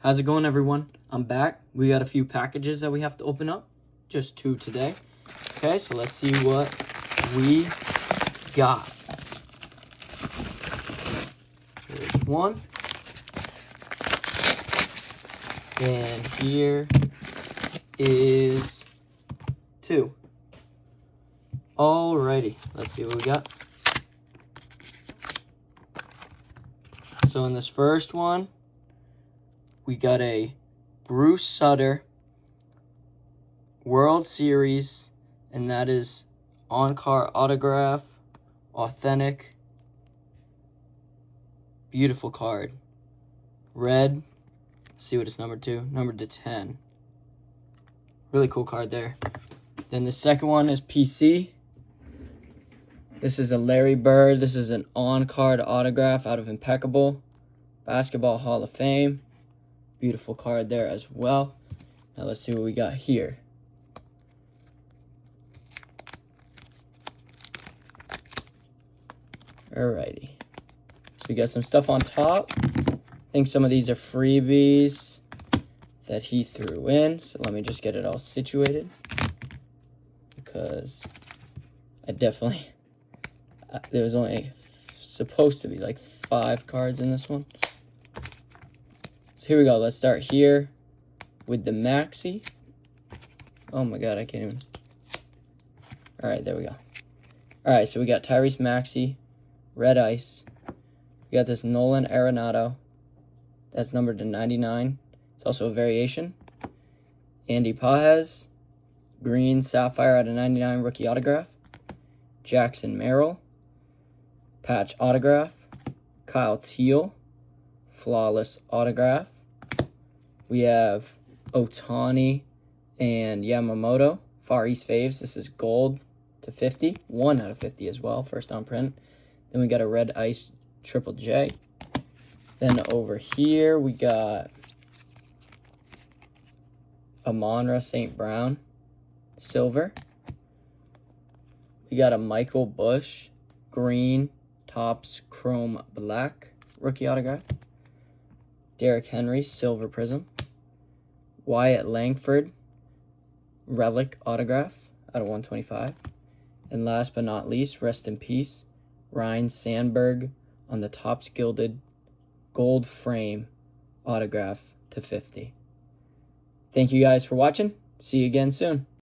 How's it going, everyone? I'm back. We got a few packages that we have to open up. Just 2 today. Okay, so let's see what we got. Here's 1. And here is 2. Alrighty, let's see what we got. So in this first one, we got a Bruce Sutter World Series, and that is on-card autograph, authentic, beautiful card. Red, let's see what it's numbered to. Numbered to 10. Really cool card there. Then the second one is PC. This is a Larry Bird. This is an on-card autograph out of Impeccable Basketball Hall of Fame. Beautiful card there as well. Now let's see what we got here. Alrighty. So we got some stuff on top. I think some of these are freebies that he threw in. So let me just get it all situated, because I definitely... there was only supposed to be like 5 cards in this one. So here we go. Let's start here with the Maxi. Oh my god, I can't even... Alright, there we go. Alright, so we got Tyrese Maxey, Red Ice. We got this Nolan Arenado. That's numbered to 99. It's also a variation. Andy Pages, Green Sapphire out of 99 rookie autograph. Jackson Merrill, patch autograph. Kyle Teal, flawless autograph. We have Otani and Yamamoto, Far East Faves. This is gold to 50. 1 out of 50 as well, first on print. Then we got a Red Ice Triple J. Then over here we got Amon-Ra St. Brown, silver. We got a Michael Bush, green, Topps Chrome Black, rookie autograph. Derrick Henry, silver prism. Wyatt Langford, relic autograph out of 125. And last but not least, rest in peace, Ryne Sandberg on the Topps Gilded gold frame autograph to 50. Thank you guys for watching. See you again soon.